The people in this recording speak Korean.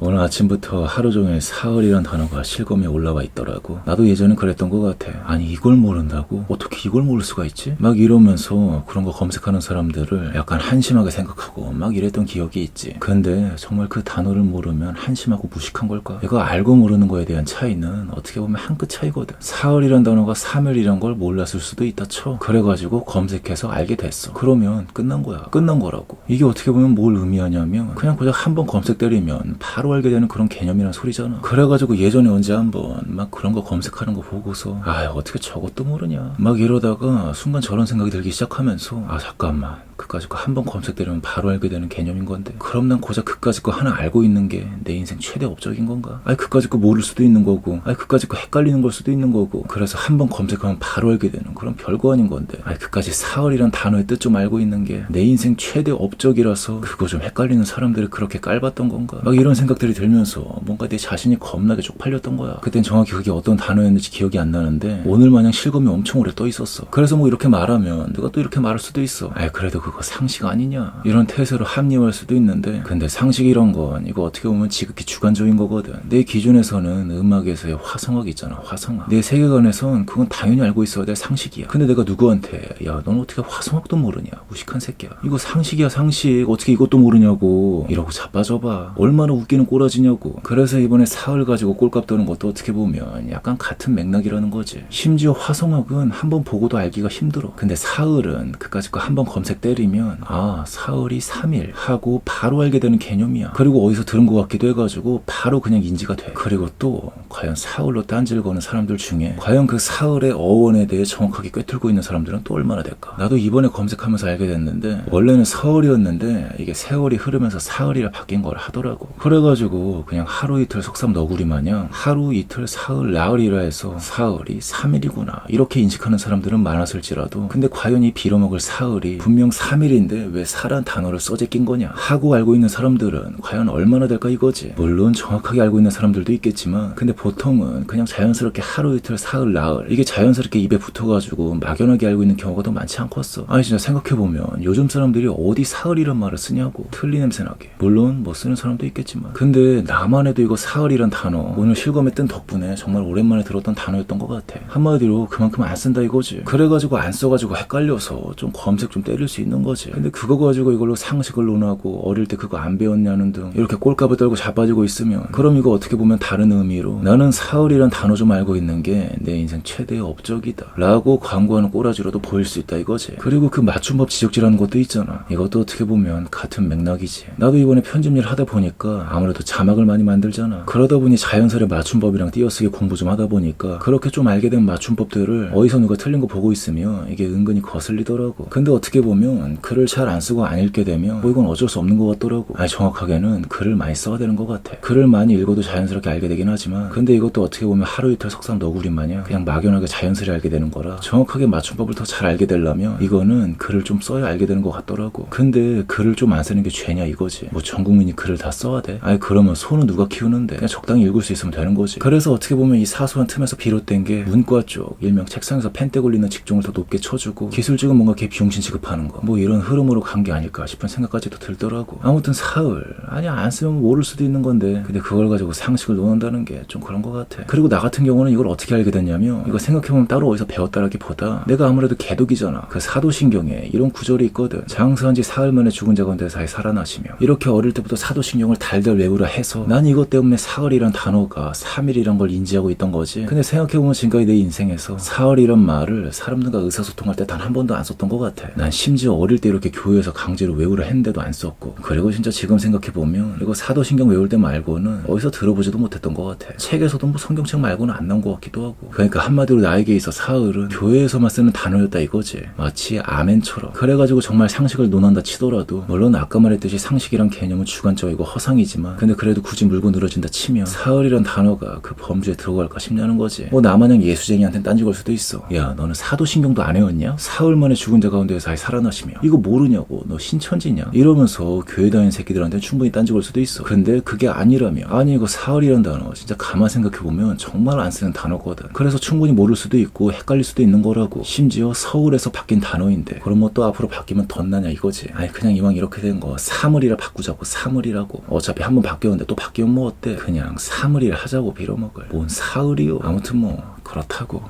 오늘 아침부터 하루 종일 사흘이란 단어가 실검에 올라와 있더라고. 나도 예전엔 그랬던 것 같아. 아니 이걸 모른다고? 어떻게 이걸 모를 수가 있지? 막 이러면서 그런 거 검색하는 사람들을 약간 한심하게 생각하고 막 이랬던 기억이 있지. 근데 정말 그 단어를 모르면 한심하고 무식한 걸까? 이거 알고 모르는 거에 대한 차이는 어떻게 보면 한 끗 차이거든. 사흘이란 단어가 3일이란 걸 몰랐을 수도 있다 쳐. 그래가지고 검색해서 알게 됐어. 그러면 끝난 거야. 끝난 거라고. 이게 어떻게 보면 뭘 의미하냐면 그냥 한 번 검색 때리면 바로 알게 되는 그런 개념이란 소리잖아. 그래가지고 예전에 언제 한번 막 그런 거 검색하는 거 보고서 어떻게 저것도 모르냐 막 이러다가 순간 저런 생각이 들기 시작하면서 잠깐만, 그까짓 거 한 번 검색 때리면 바로 알게 되는 개념인 건데 그럼 난 고작 그까짓 거 하나 알고 있는 게 내 인생 최대 업적인 건가? 그까짓 거 모를 수도 있는 거고 그까짓 거 헷갈리는 걸 수도 있는 거고, 그래서 한 번 검색하면 바로 알게 되는 그런 별거 아닌 건데 그까짓 사흘이란 단어의 뜻 좀 알고 있는 게 내 인생 최대 업적이라서 그거 좀 헷갈리는 사람들을 그렇게 깔봤던 건가? 막 이런 생각들이 들면서 뭔가 내 자신이 겁나게 쪽팔렸던 거야. 그땐 정확히 그게 어떤 단어였는지 기억이 안 나는데 오늘 마냥 실검이 엄청 오래 떠 있었어. 그래서 뭐 이렇게 말하면 누가 또 이렇게 말할 수도 있어. 그래도 그거 상식 아니냐 이런 태세로 합리화할 수도 있는데, 근데 상식 이런 건 이거 어떻게 보면 지극히 주관적인 거거든. 내 기준에서는 음악에서의 화성학 있잖아. 화성학. 내 세계관에선 그건 당연히 알고 있어야 될 상식이야. 근데 내가 누구한테 넌 어떻게 화성학도 모르냐 무식한 새끼야, 이거 상식이야 상식, 어떻게 이것도 모르냐고 이러고 자빠져봐. 얼마나 웃기는 꼬라지냐고. 그래서 이번에 사흘 가지고 꼴값 떠는 것도 어떻게 보면 약간 같은 맥락이라는 거지. 심지어 화성학은 한번 보고도 알기가 힘들어. 근데 사흘은 그까짓 거 한번 검색 때리면 사흘이 3일 하고 바로 알게 되는 개념이야. 그리고 어디서 들은 것 같기도 해가지고 바로 그냥 인지가 돼. 그리고 또 과연 사흘로 딴지를 거는 사람들 중에 과연 그 사흘의 어원에 대해 정확하게 꿰뚫고 있는 사람들은 또 얼마나 될까? 나도 이번에 검색하면서 알게 됐는데 원래는 서울이었는데 이게 세월이 흐르면서 사흘이라 바뀐 걸 하더라고. 그래가지고 그냥 하루 이틀 속삼 너구리 마냥 하루 이틀 사흘 나흘이라 해서 사흘이 3일이구나 이렇게 인식하는 사람들은 많았을지라도, 근데 과연 이 빌어먹을 사흘이 분명 3일인데 왜 사란 단어를 써제낀 거냐 하고 알고 있는 사람들은 과연 얼마나 될까 이거지. 물론 정확하게 알고 있는 사람들도 있겠지만 근데 보통은 그냥 자연스럽게 하루 이틀 사흘 나흘 이게 자연스럽게 입에 붙어가지고 막연하게 알고 있는 경우가 더 많지 않겠어. 진짜 생각해보면 요즘 사람들이 어디 사흘이란 말을 쓰냐고, 틀리 냄새나게. 물론 뭐 쓰는 사람도 있겠지만 근데 나만 해도 이거 사흘이란 단어 오늘 실검에 뜬 덕분에 정말 오랜만에 들었던 단어였던 것 같아. 한마디로 그만큼 안 쓴다 이거지. 그래가지고 안 써가지고 헷갈려서 좀 검색 좀 때릴 수 있는 거지. 근데 그거 가지고 이걸로 상식을 논하고 어릴 때 그거 안 배웠냐는 등 이렇게 꼴값을 떨고 자빠지고 있으면 그럼 이거 어떻게 보면 다른 의미로 나는 사흘이란 단어 좀 알고 있는 게 내 인생 최대의 업적이다 라고 광고하는 꼬라지로도 보일 수 있다 이거지. 그리고 그 맞춤법 지적질하는 것도 있잖아. 이것도 어떻게 보면 같은 맥락이지. 나도 이번에 편집일 하다 보니까 아무래도 자막을 많이 만들잖아. 그러다 보니 자연스레 맞춤법이랑 띄어쓰기 공부 좀 하다 보니까 그렇게 좀 알게 된 맞춤법들을 어디서 누가 틀린 거 보고 있으면 이게 은근히 거슬리더라고. 근데 어떻게 보면 글을 잘 안 쓰고 안 읽게 되면 이건 어쩔 수 없는 것 같더라고. 정확하게는 글을 많이 써야 되는 것 같아. 글을 많이 읽어도 자연스럽게 알게 되긴 하지만 근데 이것도 어떻게 보면 하루 이틀 석삼 너구리 마냥 그냥 막연하게 자연스레 알게 되는 거라 정확하게 맞춤법을 더 잘 알게 되려면 이거는 글을 좀 써야 알게 되는 것 같더라고. 근데 글을 좀 안 쓰는 게 죄냐 이거지. 뭐 전 국민이 글을 다 써야 돼? 그러면 소는 누가 키우는데 그냥 적당히 읽을 수 있으면 되는 거지. 그래서 어떻게 보면 이 사소한 틈에서 비롯된 게 문과 쪽 일명 책상에서 펜대 굴리는 직종을 더 높게 쳐주고 기술직은 뭔가 걔 비용신 취급하는 거 뭐 이런 흐름으로 간 게 아닐까 싶은 생각까지도 들더라고. 아무튼 사흘 안 쓰면 모를 수도 있는 건데 근데 그걸 가지고 상식을 논한다는 게 좀 그런 것 같아. 그리고 나 같은 경우는 이걸 어떻게 알게 됐냐면 이거 생각해보면 따로 어디서 배웠다라기보다 내가 아무래도 개독이잖아. 그 사도신경에 이런 구절이 있거든. 장사한 지 사흘 만에 죽은 자 가운데 사이 살아나시며 이렇게 어릴 때부터 사도신경을 달달 외우라 해서 난 이것 때문에 사흘이란 단어가 3일이란 걸 인지하고 있던 거지. 근데 생각해보면 지금까지 내 인생에서 사흘이란 말을 사람들과 의사소통할 때 단 한 번도 안 썼던 것 같아. 난 심지어 어릴 때 이렇게 교회에서 강제로 외우라 했는데도 안 썼고, 그리고 진짜 지금 생각해보면 이거 사도신경 외울 때 말고는 어디서 들어보지도 못했던 것 같아. 책에서도 뭐 성경책 말고는 안 나온 것 같기도 하고. 그러니까 한마디로 나에게 있어 사흘은 교회에서만 쓰는 단어였다 이거지. 마치 아멘처럼. 그래가지고 정말 상식을 논한다 치더라도 물론 아까 말했듯이 상식이란 개념은 주관적이고 허상이지만 근데 그래도 굳이 물고 늘어진다 치면 사흘이란 단어가 그 범주에 들어갈까 싶냐는 거지. 뭐 나마냥 예수쟁이한테는 딴지 걸 수도 있어. 야 너는 사도신경도 안 외웠냐? 사흘 만에 죽은 자 가운데서 아예 살아나시며 이거 모르냐고, 너 신천지냐? 이러면서 교회 다니는 새끼들한테 충분히 딴지 걸 수도 있어. 근데 그게 아니라면 이거 사흘이란 단어 진짜 가만 생각해보면 정말 안 쓰는 단어거든. 그래서 충분히 모를 수도 있고 헷갈릴 수도 있는 거라고. 심지어 서울에서 바뀐 단어인데 그럼 뭐 또 앞으로 바뀌면 덧나냐 이거지. 그냥 이왕 이렇게 된 거 사물이라 바꾸자고. 사물이라고. 어차피 한번 바뀌었는데 또 바뀌면 뭐 어때? 그냥 사물일 하자고 빌어먹을. 뭔 사흘이요? 아무튼 뭐 그렇다고.